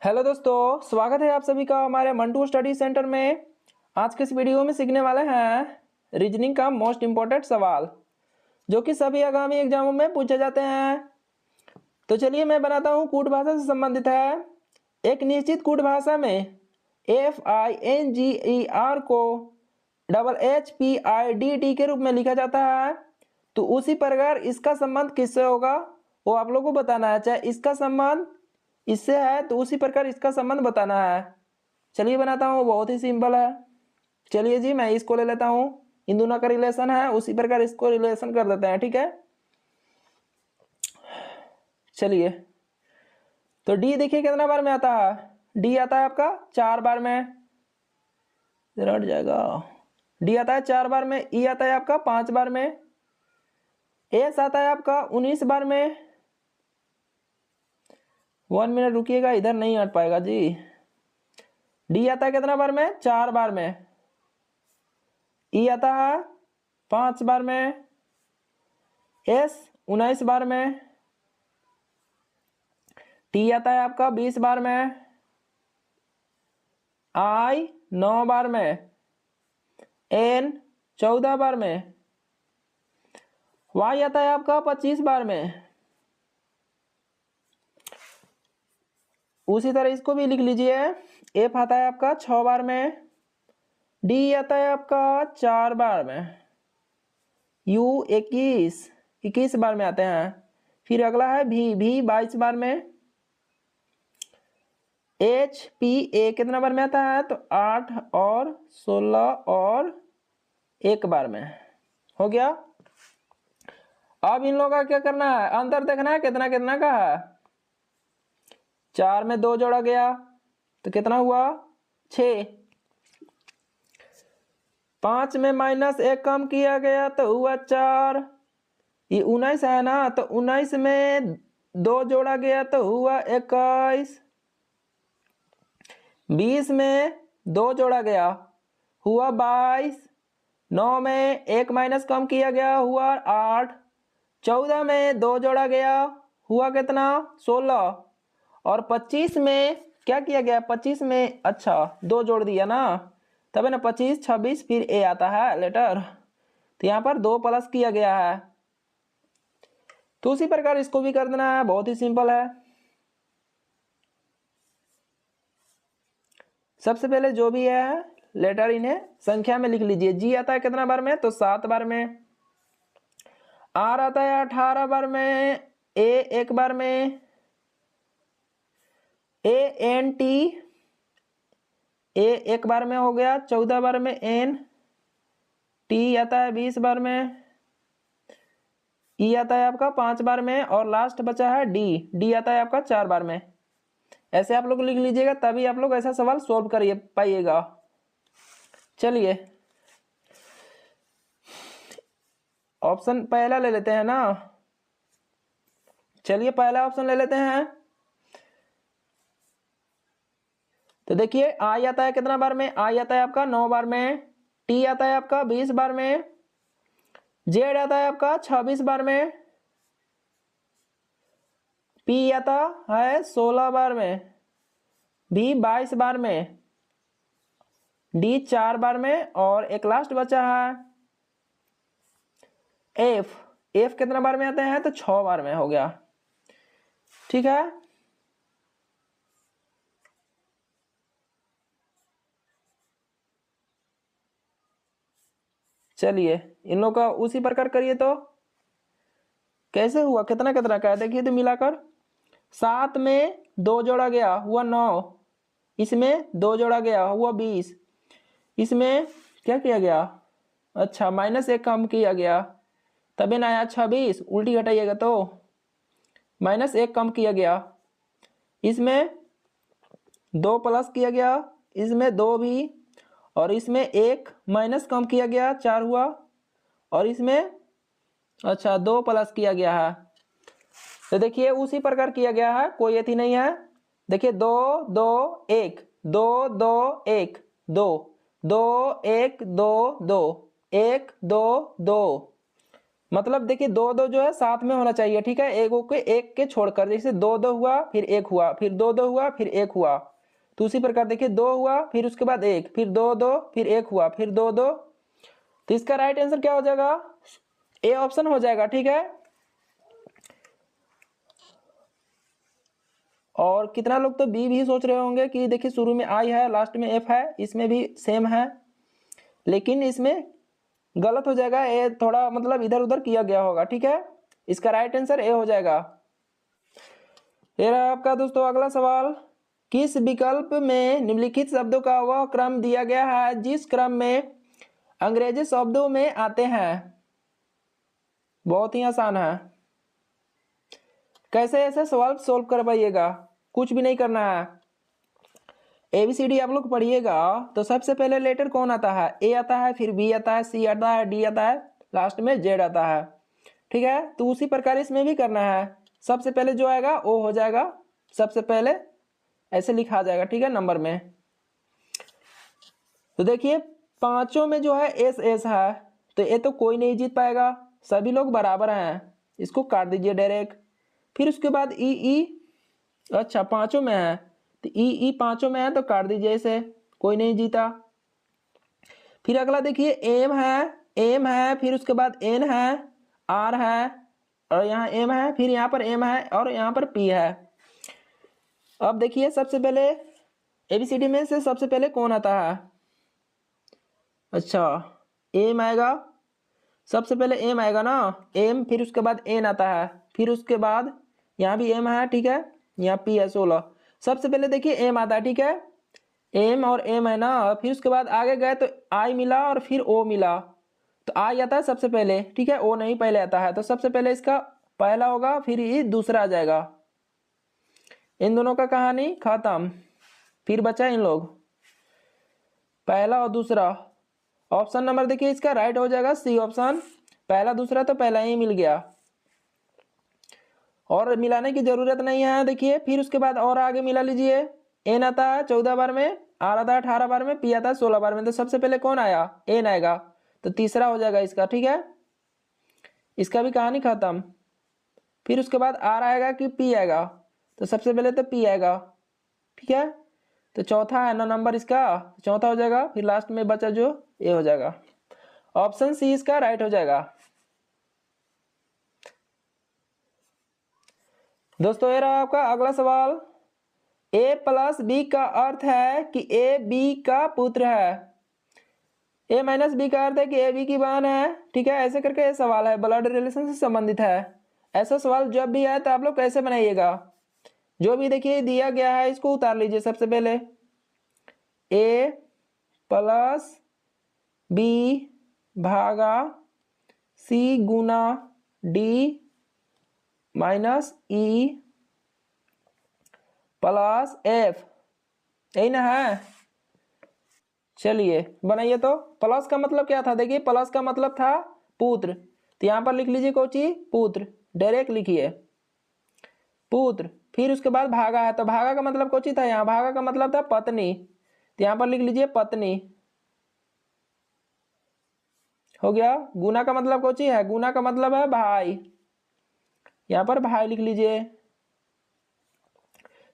Hello दोस्तों, स्वागत है आप सभी का हमारे मंटू स्टडी सेंटर में। आज के इस वीडियो में सीखने वाले हैं रीजनिंग का मोस्ट इम्पोर्टेंट सवाल जो कि सभी आगामी एग्जामों में पूछे जाते हैं। तो चलिए मैं बनाता हूँ कूट भाषा से संबंधित है। एक निश्चित कूट भाषा में FINGER को HPIDT के रूप में लिखा जाता है। तो उसी प्रकार इसका संबंध किससे होगा वो आप लोगों को बताना है। चाहे इसका संबंध इससे है तो उसी प्रकार इसका संबंध बताना है। चलिए बनाता हूँ, बहुत ही सिंपल है। चलिए जी, मैं इसको ले लेता हूँ, इन दोनों का रिलेशन है, उसी प्रकार इसको रिलेशन कर देते हैं। ठीक है, चलिए। तो डी देखिए कितना बार में आता है। डी आता है आपका 4 बार में, रट जाएगा। डी आता है 4 बार में। ई आता है आपका 5 बार में। एस आता है आपका 19 बार में। 1 मिनट रुकिएगा, इधर नहीं हट पाएगा जी। डी आता है कितना बार में? 4 बार में। ई आता है 5 बार में। एस 19 बार में। टी आता है आपका 20 बार में। आई 9 बार में। एन 14 बार में। वाई आता है आपका 25 बार में। उसी तरह इसको भी लिख लीजिए। एफ आता है आपका 6 बार में। डी आता है आपका 4 बार में। यू 21 बार में आते हैं। फिर अगला है भी 22 बार में। HPA कितना बार में आता है? तो 8 और 16 और 1 बार में। हो गया। अब इन लोगों का क्या करना है? अंतर देखना है कितना कितना का है। 4 में 2 जोड़ा गया तो कितना हुआ? 6। 5 में -1 कम किया गया तो हुआ 4। ये 19 है ना, तो 19 में 2 जोड़ा गया तो हुआ 21। 20 में 2 जोड़ा गया हुआ 22। 9 में 1 माइनस कम किया गया हुआ 8। 14 में 2 जोड़ा गया हुआ कितना? 16। और 25 में क्या किया गया? 25 में अच्छा 2 जोड़ दिया ना, तब है ना 25 26 फिर ए आता है लेटर, तो यहाँ पर 2 प्लस किया गया है। तो उसी प्रकार इसको भी कर देना है, बहुत ही सिंपल है। सबसे पहले जो भी है लेटर इन्हें संख्या में लिख लीजिए। जी आता है कितना बार में? तो 7 बार में। आर आता है 18 बार में। ए 1 बार में। ANT ए 1 बार में हो गया 14 बार में। एन टी आता है 20 बार में। ई आता है आपका 5 बार में। और लास्ट बचा है डी आता है आपका 4 बार में। ऐसे आप लोग लिख लीजिएगा, तभी आप लोग ऐसा सवाल सॉल्व करिए पाइएगा। चलिए ऑप्शन पहला ले लेते हैं ना। चलिए पहला ऑप्शन ले लेते हैं। तो देखिए आई आता है कितना बार में? आई आता है आपका 9 बार में। टी आता है आपका 20 बार में। जेड आता है आपका 26 बार में। पी आता है 16 बार में। बी 22 बार में। डी 4 बार में। और एक लास्ट बचा है एफ कितना बार में आते हैं? तो 6 बार में। हो गया, ठीक है। चलिए इन लोग का उसी प्रकार करिए। तो कैसे हुआ, कितना कितना का है देखिए। तो मिलाकर 7 में 2 जोड़ा गया हुआ 9। इसमें 2 जोड़ा गया हुआ 20। इसमें क्या किया गया? अच्छा -1 कम किया गया, तभी ना आया 26। उल्टी घटाइएगा तो -1 कम किया गया। इसमें 2 प्लस किया गया। इसमें 2 भी। और इसमें 1 माइनस कम किया गया 4 हुआ। और इसमें अच्छा 2 प्लस किया गया है। तो देखिए उसी प्रकार किया गया है, कोई अति नहीं है। देखिए 2 2 1 2 2 1 2 2 1 2 2 1 2 2 मतलब देखिए दो दो जो है साथ में होना चाहिए, ठीक है, एक के छोड़कर, जैसे दो दो हुआ फिर एक हुआ, फिर दो दो हुआ फिर एक हुआ, तो उसी प्रकार देखिए दो हुआ फिर उसके बाद एक, फिर दो दो फिर एक हुआ, फिर दो दो, तो इसका राइट आंसर क्या हो जाएगा, ए ऑप्शन हो जाएगा, ठीक है। और कितना लोग तो बी भी सोच रहे होंगे कि देखिए शुरू में आई है लास्ट में एफ है, इसमें भी सेम है, लेकिन इसमें गलत हो जाएगा, ए थोड़ा मतलब इधर उधर किया गया होगा, ठीक है। इसका राइट आंसर ए हो जाएगा। ये रहा आपका दोस्तों अगला सवाल, किस विकल्प में निम्नलिखित शब्दों का वह क्रम दिया गया है जिस क्रम में अंग्रेजी शब्दों में आते हैं। बहुत ही आसान है। कैसे ऐसे सवाल सोल्व कर पाइएगा, कुछ भी नहीं करना है। ABCD आप लोग पढ़िएगा तो सबसे पहले लेटर कौन आता है, ए आता है, फिर बी आता है, सी आता है, डी आता है, लास्ट में जेड आता है, ठीक है। तो उसी प्रकार इसमें भी करना है, सबसे पहले जो आएगा वो हो जाएगा, सबसे पहले ऐसे लिखा जाएगा, ठीक है, नंबर में। तो देखिए पांचों में जो है एस एस है, तो ये तो कोई नहीं जीत पाएगा, सभी लोग बराबर हैं, इसको काट दीजिए डायरेक्ट। फिर उसके बाद ई ई, अच्छा पांचों में है तो ई पांचों में है तो काट दीजिए इसे, कोई नहीं जीता। फिर अगला देखिए एम है, फिर उसके बाद एन है, आर है, और यहाँ एम है, फिर यहाँ पर एम है, और यहाँ पर पी है। अब देखिए सबसे पहले ABCD में से सबसे पहले कौन आता है, अच्छा एम आएगा, सबसे पहले एम आएगा ना, एम, फिर उसके बाद एन आता है, फिर उसके बाद यहाँ भी एम है, ठीक है, यहाँ पी है 16, सबसे पहले देखिए एम आता है, ठीक है, एम और एम है ना, फिर उसके बाद आगे गए तो आई मिला और फिर ओ मिला, तो आई आता है सबसे पहले, ठीक है, ओ नहीं पहले आता है, तो सबसे पहले इसका पहला होगा, फिर ये दूसरा आ जाएगा, इन दोनों का कहानी खत्म। फिर बचा इन लोग पहला और दूसरा। ऑप्शन नंबर देखिए इसका राइट हो जाएगा सी ऑप्शन, पहला दूसरा तो पहला ही मिल गया, और मिलाने की जरूरत नहीं है। देखिए फिर उसके बाद और आगे मिला लीजिए, एन आता है 14 बार में, आर आता है 18 बार में, पी आता है 16 बार में, तो सबसे पहले कौन आया, एन आएगा, तो तीसरा हो जाएगा इसका, ठीक है, इसका भी कहानी खत्म। फिर उसके बाद आर आएगा कि पी आएगा, तो सबसे पहले तो पी आएगा, ठीक है, तो चौथा है ना नंबर इसका, चौथा हो जाएगा, फिर लास्ट में बचा जो ये हो जाएगा, ऑप्शन सी इसका राइट हो जाएगा। दोस्तों ये रहा आपका अगला सवाल, ए प्लस बी का अर्थ है कि ए बी का पुत्र है, ए माइनस बी का अर्थ है कि ए बी की बहन है, ठीक है, ऐसे करके ये सवाल है, ब्लड रिलेशन से संबंधित है। ऐसा सवाल जब भी आए तो आप लोग कैसे बनाइएगा, जो भी देखिए दिया गया है इसको उतार लीजिए, सबसे पहले ए प्लस बी भागा सी गुना D minus E plus F, यही ना है। चलिए बनाइए, तो प्लस का मतलब क्या था, देखिए प्लस का मतलब था पुत्र, तो यहां पर लिख लीजिए कोची पुत्र, डायरेक्ट लिखिए पुत्र, फिर उसके बाद भागा है, तो भागा का मतलब कोची था, यहाँ भागा का मतलब था पत्नी, तो यहां पर लिख लीजिए पत्नी, हो गया। गुना का मतलब कोची है, गुना का मतलब है भाई, यहां पर भाई लिख लीजिए।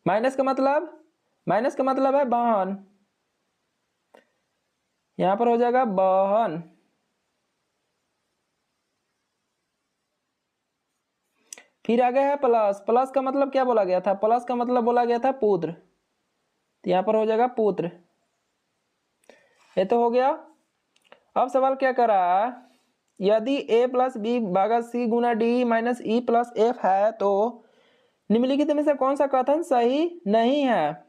माइनस का मतलब है बहन, यहां पर हो जाएगा बहन। फिर आगे है प्लस, प्लस का मतलब क्या बोला गया था, प्लस का मतलब बोला गया था पुत्र, तो यहां पर हो जाएगा पुत्र, ये तो हो गया। अब सवाल क्या कर रहा है, यदि a प्लस बी भागा सी गुना D minus E plus F है तो निम्नलिखित में से कौन सा कथन सही नहीं है,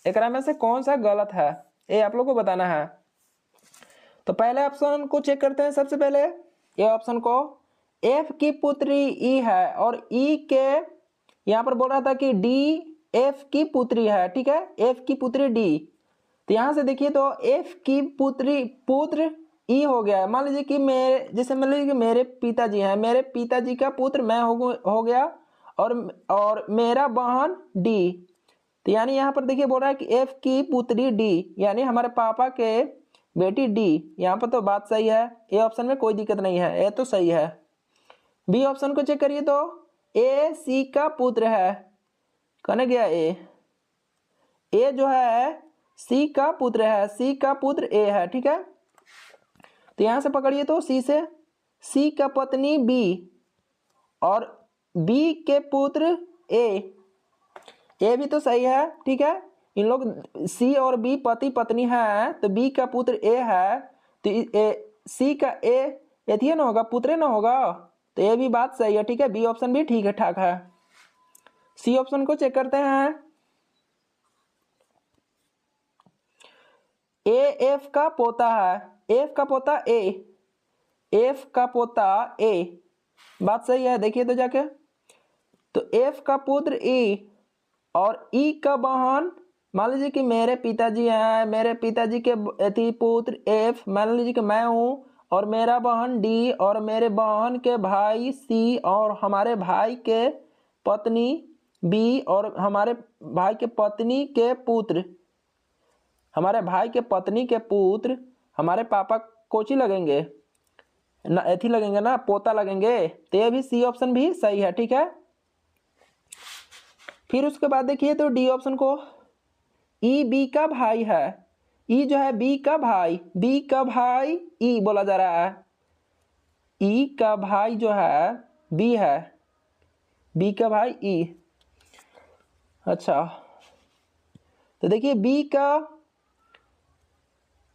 एकरा में से कौन सा गलत है, ये आप लोग को बताना है। तो पहले ऑप्शन को चेक करते हैं, सबसे पहले ये ऑप्शन को, एफ की पुत्री ई है और ई के यहाँ पर बोल रहा था कि डी एफ की पुत्री है, ठीक है, एफ की पुत्री डी, तो यहां से देखिए तो एफ की पुत्र ई हो गया है। मान लीजिए कि मेरे, जैसे मान लीजिए कि मेरे पिताजी हैं, मेरे पिताजी का पुत्र मैं हो गया, और मेरा बहन डी, तो यानी यहाँ पर देखिए बोल रहा है कि एफ की पुत्री डी, यानी हमारे पापा के बेटी डी, यहाँ पर तो बात सही है, ये ऑप्शन में कोई दिक्कत नहीं है, ये तो सही है। बी ऑप्शन को चेक करिए तो ए सी का पुत्र है, कहने गया ए जो है सी का पुत्र है, सी का पुत्र ए है, ठीक है। तो यहां से पकड़िए तो सी से, सी का पत्नी बी और बी के पुत्र ए भी तो सही है, ठीक है। इन लोग सी और बी पति पत्नी है, तो बी का पुत्र ए है, तो सी का ए ना होगा, पुत्र ना होगा, तो ये भी बात सही है, ठीक है। बी ऑप्शन भी ठीक है, ठाक है। सी ऑप्शन को चेक करते हैं। एफ का पोता है, एफ का पोता एफ का पोता बात सही है, देखिए तो जाके। तो एफ का पुत्र ई और ई का बहन, मान लीजिए कि मेरे पिताजी हैं, मेरे पिताजी के पुत्र एफ, मान लीजिए कि मैं हूं, और मेरा बहन डी, और मेरे बहन के भाई सी, और हमारे भाई के पत्नी बी, और हमारे भाई के पत्नी के पुत्र, हमारे भाई के पत्नी के पुत्र हमारे पापा कोची लगेंगे ना, एथी लगेंगे ना, पोता लगेंगे, तो ये भी सी ऑप्शन भी सही है, ठीक है। फिर उसके बाद देखिए तो डी ऑप्शन को, ई बी का भाई है, ई जो है बी का भाई, बी का भाई ई बोला जा रहा है, ई का भाई जो है बी है, बी का भाई ई। अच्छा, तो देखिए बी का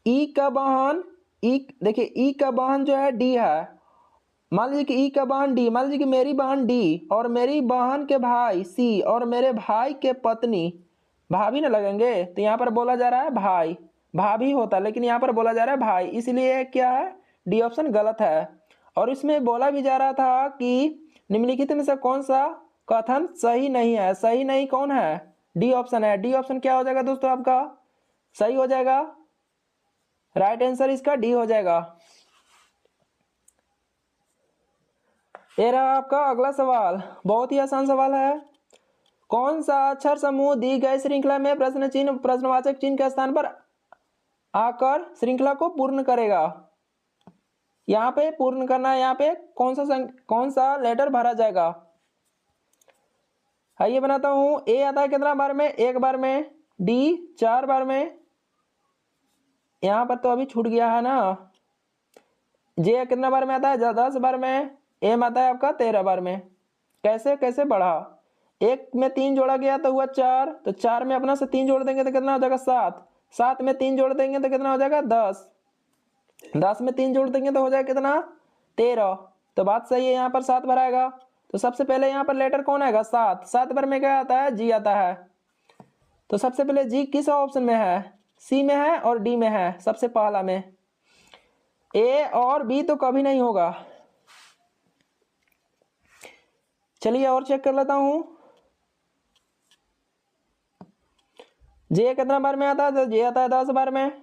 ई का बहन, ई देखिए ई का बहन जो है डी है, मान लीजिए कि ई का बहन डी, मान लीजिए कि मेरी बहन डी और मेरी बहन के भाई सी और मेरे भाई के पत्नी, भाभी ना लगेंगे, तो यहाँ पर बोला जा रहा है भाई, भाभी होता, लेकिन यहाँ पर बोला जा रहा है भाई, इसलिए क्या है, डी ऑप्शन गलत है। और इसमें बोला भी जा रहा था कि निम्नलिखित में से कौन सा कथन सही नहीं है, सही नहीं कौन है, डी ऑप्शन है। डी ऑप्शन क्या हो जाएगा दोस्तों, आपका सही हो जाएगा, राइट आंसर इसका डी हो जाएगा। ये रहा आपका अगला सवाल, बहुत ही आसान सवाल है। कौन सा अक्षर समूह दी गई श्रृंखला में प्रश्न चिन्ह प्रश्नवाचक चिन्ह के स्थान पर आकर श्रृंखला को पूर्ण करेगा। यहाँ पे पूर्ण करना है, यहाँ पे कौन सा लेटर भरा जाएगा। आइए बनाता हूं। ए आता है कितना बार में, एक बार में, डी 4 बार में, यहाँ पर तो अभी छूट गया है ना, जे कितना बार में आता है, 10 बार में, एम आता है आपका 13 बार में। कैसे कैसे बढ़ा, एक में 3 जोड़ा गया तो हुआ 4, तो 4 में अपना से 3 जोड़ देंगे तो कितना हो जाएगा 7, 7 में 3 जोड़ देंगे तो कितना हो जाएगा 10, 10 में 3 जोड़ देंगे तो हो जाएगा कितना 13। तो बात सही है, यहाँ पर 7 भराएगा। तो सबसे पहले यहाँ पर लेटर कौन आएगा 7, 7 बार में क्या आता है, जी आता है। तो सबसे पहले जी किस ऑप्शन में है, सी में है और डी में है, सबसे पहला में। ए और बी तो कभी नहीं होगा। चलिए और चेक कर लेता हूं। जे कितना बार में आता है, तो जे आता है 10 बार में।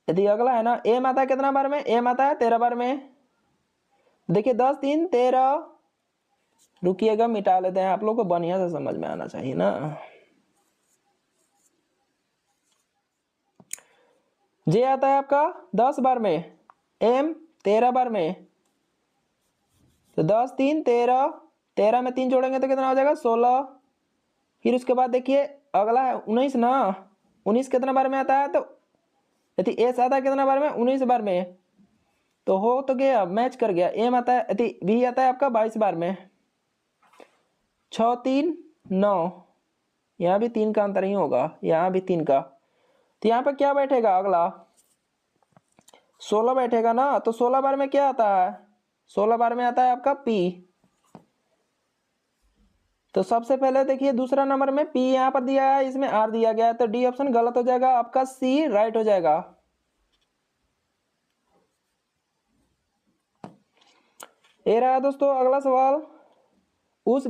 यदि अगला है ना, एम आता है कितना बार में, एम आता है 13 बार में। देखिए 10 3 13, रुकिएगा मिटा लेते हैं, आप लोग को बढ़िया से समझ में आना चाहिए ना। जे आता है आपका 10 बार में, एम 13 बार में, तो 10 3 13, 13 में 3 जोड़ेंगे तो कितना हो जाएगा 16। फिर उसके बाद देखिए अगला है 19 ना, 19 कितना बार में आता है, तो यदि एस आता है कितना बार में, 19 बार में, तो हो तो गया, मैच कर गया। एम आता है, यदि बी आता है आपका 22 बार में। 6 3 9, यहाँ भी 3 का अंतर ही होगा, यहाँ भी 3 का, तो यहाँ पर क्या बैठेगा अगला 16 बैठेगा ना। तो 16 बार में क्या आता है, 16 बार में आता है आपका पी। तो सबसे पहले देखिए दूसरा नंबर में पी यहाँ पर दिया है, इसमें आर दिया गया है, तो डी ऑप्शन गलत हो जाएगा, आपका सी राइट हो जाएगा। ये रहा दोस्तों अगला सवाल। उस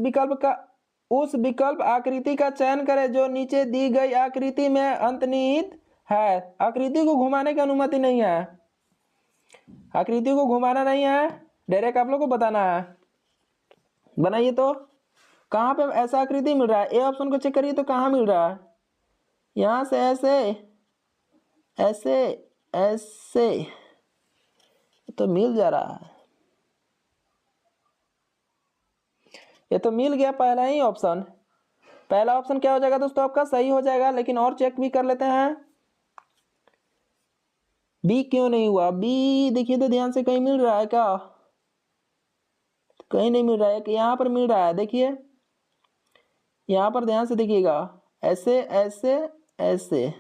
विकल्प आकृति का चयन करें जो नीचे दी गई आकृति में अंतर्निहित है। आकृति को घुमाने की अनुमति नहीं है, आकृति को घुमाना नहीं है, डायरेक्ट आप लोग को बताना है। बनाइए तो कहाँ पे ऐसा आकृति मिल रहा है, ए ऑप्शन को चेक करिए तो कहाँ मिल रहा है, यहाँ से ऐसे ऐसे ऐसे तो मिल जा रहा है, ये तो मिल गया पहला ही ऑप्शन। पहला ऑप्शन क्या हो जाएगा दोस्तों आपका, सही हो जाएगा। लेकिन और चेक भी कर लेते हैं, बी क्यों नहीं हुआ। बी देखिए तो ध्यान से, कहीं मिल रहा है क्या, कहीं नहीं मिल रहा है, कि यहाँ पर मिल रहा है। देखिए यहाँ पर ध्यान से देखिएगा, ऐसे ऐसे ऐसे,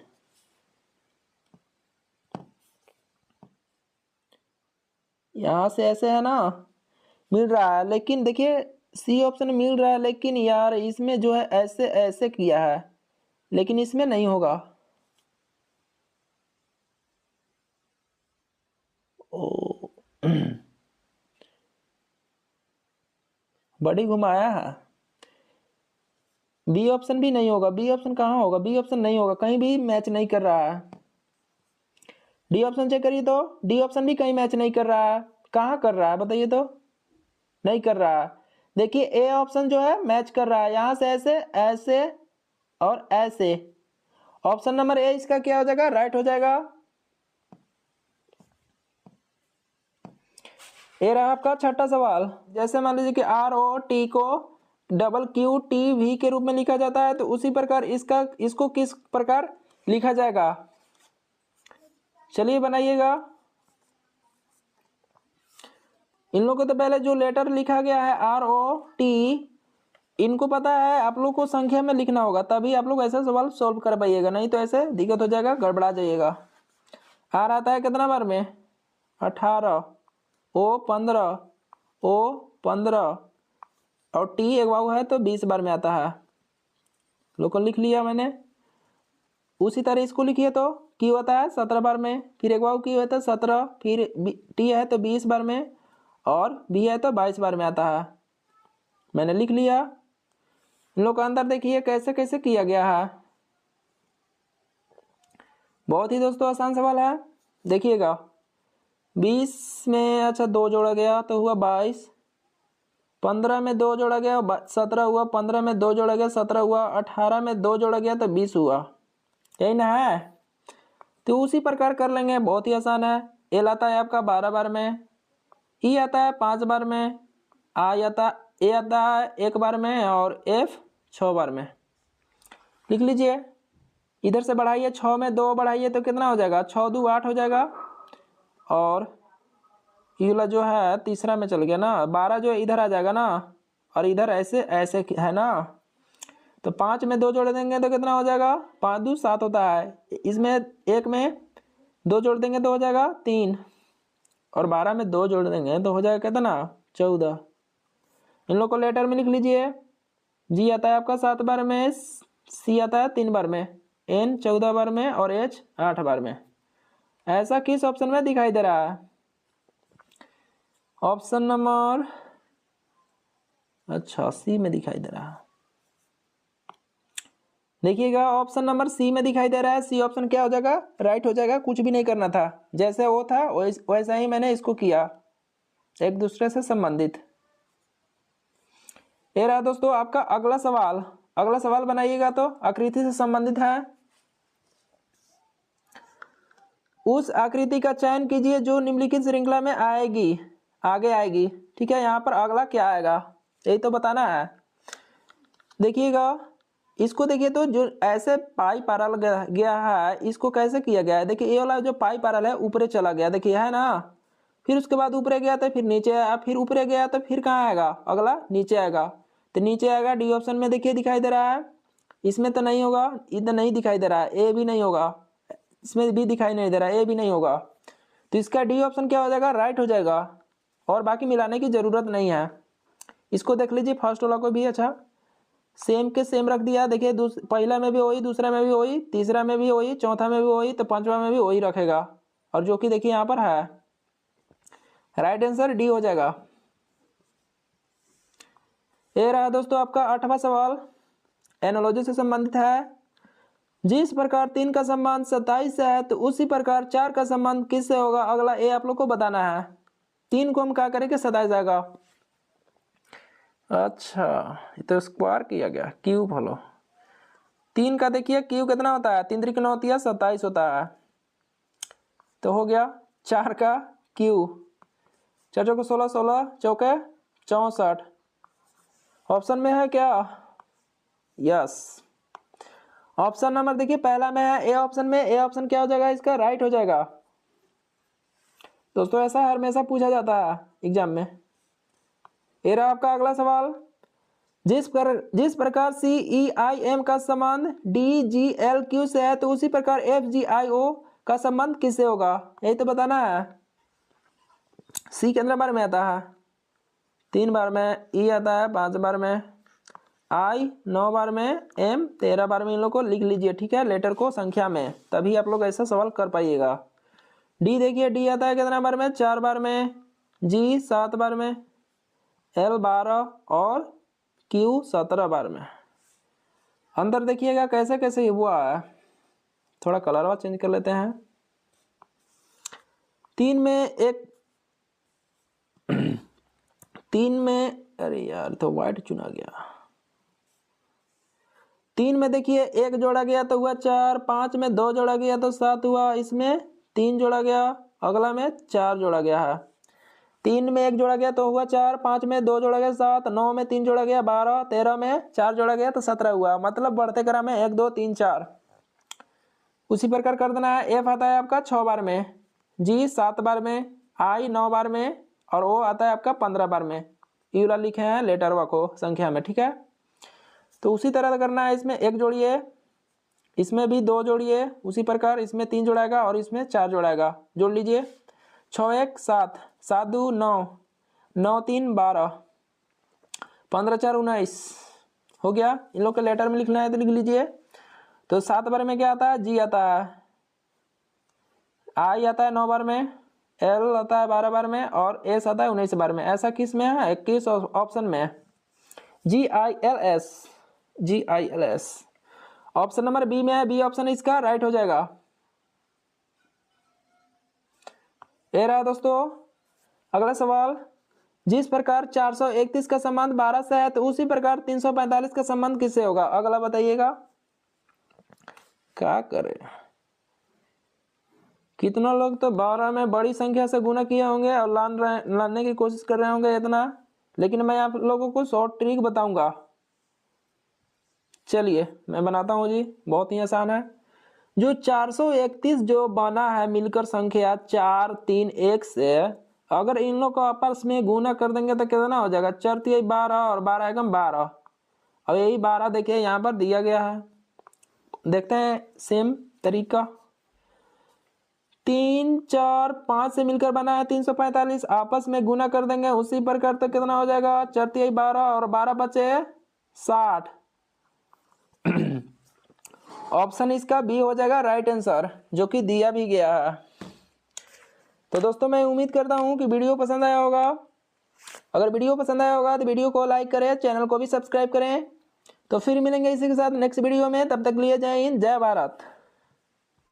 यहाँ से ऐसे है ना, मिल रहा है। लेकिन देखिए सी ऑप्शन मिल रहा है, लेकिन यार इसमें जो है ऐसे ऐसे किया है, लेकिन इसमें नहीं होगा। ओ बड़ी घुमाया है। बी ऑप्शन भी नहीं होगा। बी ऑप्शन कहाँ होगा, बी ऑप्शन नहीं होगा, कहीं भी मैच नहीं कर रहा है। डी ऑप्शन चेक करिए तो डी ऑप्शन भी कहीं मैच नहीं कर रहा है। कहाँ कर रहा है बताइए तो, नहीं कर रहा है। देखिए ए ऑप्शन जो है मैच कर रहा है, यहां से ऐसे ऐसे और ऐसे। ऑप्शन नंबर ए इसका क्या हो जाएगा, राइट हो जाएगा। ये रहा आपका छठा सवाल। जैसे मान लीजिए कि आर ओ टी को डबल क्यू टी वी के रूप में लिखा जाता है, तो उसी प्रकार इसको किस प्रकार लिखा जाएगा, चलिए बनाइएगा। इन लोगों को तो पहले जो लेटर लिखा गया है आर ओ टी, इनको पता है, आप लोग को संख्या में लिखना होगा, तभी आप लोग ऐसा सवाल सॉल्व कर पाइएगा, नहीं तो ऐसे दिक्कत हो जाएगा, गड़बड़ा जाइएगा। आर आता है कितना बार में, 18, ओ 15, ओ 15, और टी एक बार है तो 20 बार में आता है। लोग को लिख लिया मैंने। उसी तरह इसको लिखिए तो क्यू होता है 17 बार में, फिर एक बार क्यू है तो 17, फिर टी है तो 20 बार में, और बी है तो 22 बार में आता है। मैंने लिख लिया। इन लोग का अंदर देखिए कैसे कैसे किया गया है। बहुत ही दोस्तों आसान सवाल है, देखिएगा। 20 में अच्छा 2 जोड़ा गया तो हुआ 22, 15 में 2 जोड़ा गया 17 हुआ, 15 में 2 जोड़ा गया 17 हुआ, 18 में 2 जोड़ा गया तो 20 हुआ, यही ना है। तो उसी प्रकार कर लेंगे, बहुत ही आसान है। एल आता है आपका 12 बार में, ई आता है 5 बार में, ए आता है 1 बार में, और एफ 6 बार में। लिख लीजिए। इधर से बढ़ाइए, 6 में 2 बढ़ाइए तो कितना हो जाएगा, 6 दूँ 8 हो जाएगा, और ये जो है तीसरा में चल गया ना, 12 जो इधर आ जाएगा ना, और इधर ऐसे ऐसे है ना, तो 5 में 2 जोड़ देंगे तो कितना हो जाएगा, 5 दूँ 7 होता है। इसमें एक में 2 जोड़ देंगे तो हो जाएगा 3, और 12 में 2 जोड़ देंगे तो हो जाएगा कितना, 14। इन लोग को लेटर में लिख लीजिए। जी आता है आपका 7 बार में, सी आता है 3 बार में, एन 14 बार में, और एच 8 बार में। ऐसा किस ऑप्शन में दिखाई दे रहा है, ऑप्शन नंबर अच्छा सी में दिखाई दे रहा है। देखिएगा ऑप्शन नंबर सी में दिखाई दे रहा है। सी ऑप्शन क्या हो जाएगा, राइट हो जाएगा। कुछ भी नहीं करना था, जैसे वो था वैसा ही मैंने इसको किया, एक दूसरे से संबंधित। ये रहा दोस्तों आपका अगला सवाल। अगला सवाल बनाइएगा तो आकृति से संबंधित है। उस आकृति का चयन कीजिए जो निम्नलिखित श्रृंखला में आएगी, आगे आएगी। ठीक है, यहाँ पर अगला क्या आएगा यही तो बताना है। देखिएगा इसको, देखिए तो जो ऐसे पाई पैरल गया है, इसको कैसे किया गया है। देखिए ये वाला जो पाई पैरल है ऊपरे चला गया, देखिए है ना, फिर उसके बाद ऊपरे गया तो फिर नीचे आया, फिर ऊपरे गया तो फिर कहाँ आएगा, अगला नीचे आएगा, तो नीचे आएगा। डी ऑप्शन में देखिए दिखाई दे रहा है, इसमें तो नहीं होगा, इधर नहीं दिखाई दे रहा है, ए भी नहीं होगा, इसमें भी दिखाई नहीं दे रहा है, ए भी नहीं होगा, तो इसका डी ऑप्शन क्या हो जाएगा, राइट हो जाएगा, और बाकी मिलाने की जरूरत नहीं है। इसको देख लीजिए फर्स्ट वाला को भी, अच्छा सेम के सेम रख दिया। देखिए पहला में भी वही, दूसरा में भी वही, तीसरा में भी वही, चौथा में भी वही, तो पांचवा में भी वही रखेगा, और जो कि देखिए यहाँ पर है, राइट आंसर डी हो जाएगा। ये रहा दोस्तों आपका 8वां सवाल, एनोलॉजी से संबंधित है। जिस प्रकार 3 का संबंध 27 से है, तो उसी प्रकार 4 का संबंध किससे होगा, अगला ए आप लोग को बताना है। 3 को हम क्या करेंगे, 27 आएगा। अच्छा ये तो स्क्वायर किया गया, क्यूब फॉलो। 3 का देखिए क्यूब कितना होता है, 3 3 होती है 27 होता है, तो हो गया 4 का क्यूब, 4 चौके 16, 16 चौके 64, ऑप्शन में है क्या? यस। ऑप्शन नंबर देखिए पहला में है ए ऑप्शन में। ए ऑप्शन क्या हो जाएगा इसका? राइट हो जाएगा। दोस्तों ऐसा हमेशा पूछा जाता है एग्जाम में। ये रहा आपका अगला सवाल। जिस प्रकार CEIM का संबंध DGLQ से है तो उसी प्रकार FGIO का संबंध किससे होगा? यही तो बताना है। सी कितने बार में आता है? 3 बार में, ई आता है 5 बार में, आई 9 बार में, एम 13 बार में। इन लोग को लिख लीजिए, ठीक है, लेटर को संख्या में, तभी आप लोग ऐसा सवाल कर पाइएगा। डी देखिए, डी आता है कितना बार में? 4 बार में, जी 7 बार में, एल 12 और क्यू 17 बार में। अंदर देखिएगा कैसे कैसे हुआ है। थोड़ा कलर चेंज कर लेते हैं। 3 में अरे यार तो व्हाइट चुना गया। 3 में देखिए 1 जोड़ा गया तो हुआ 4, 5 में 2 जोड़ा गया तो 7 हुआ, इसमें 3 जोड़ा गया, अगला में 4 जोड़ा गया है। 3 में 1 जोड़ा गया तो हुआ 4, 5 में 2 जोड़ा गया 7, 9 में 3 जोड़ा गया 12, 13 में 4 जोड़ा गया तो 17 हुआ। मतलब बढ़ते क्रम में 1 2 3 4। उसी प्रकार कर देना है। एफ आता है आपका 6 बार में, जी 7 बार में, आई 9 बार में और ओ आता है आपका 15 बार में। ये वाला लिखे हैं लेटर व को संख्या में, ठीक है। तो उसी तरह करना है। इसमें 1 जोड़िए, इसमें भी 2 जोड़िए, उसी प्रकार इसमें 3 जोड़ाएगा और इसमें 4 जोड़ाएगा। जोड़ लीजिए। 6 1 7, 7 2 9, 9 3 12, 15 4 19 हो गया। इन लोग के लेटर में लिखना है तो लिख लीजिए। तो 7 बार में क्या आता है? जी आता है, आई आता है 9 बार में, एल आता है 12 बार में और एस आता है 19 बार में। ऐसा किस में है? 21 ऑप्शन में, GILS, GILS। Option number B में है, बी ऑप्शन इसका राइट हो जाएगा। ये रहा दोस्तों अगला सवाल। जिस प्रकार 431 का संबंध 12 से है तो उसी प्रकार 345 का संबंध किससे होगा? अगला बताइएगा। क्या करें, कितना लोग तो 12 में बड़ी संख्या से गुना किए होंगे और लाने की कोशिश कर रहे होंगे इतना, लेकिन मैं आप लोगों को शॉर्ट ट्रिक बताऊंगा। चलिए मैं बनाता हूं जी, बहुत ही आसान है। जो 431 जो बना है मिलकर संख्या 4 3 1 से, अगर इन लोग को आपस में गुना कर देंगे तो कितना हो जाएगा? 4 3 12 और 12 एकम 12। अब यही 12 देखिए यहाँ पर दिया गया है, देखते हैं सेम तरीका। 3 4 5 से मिलकर बना है 345, आपस में गुना कर देंगे उसी प्रकार तो कितना हो जाएगा? 4 3 12 और 12 बचे 60। ऑप्शन इसका बी हो जाएगा राइट आंसर, जो कि दिया भी गया है। तो दोस्तों मैं उम्मीद करता हूं कि वीडियो पसंद आया होगा। अगर वीडियो पसंद आया होगा तो वीडियो को लाइक करें, चैनल को भी सब्सक्राइब करें। तो फिर मिलेंगे इसी के साथ नेक्स्ट वीडियो में, तब तक लिए जय हिंद, जय भारत।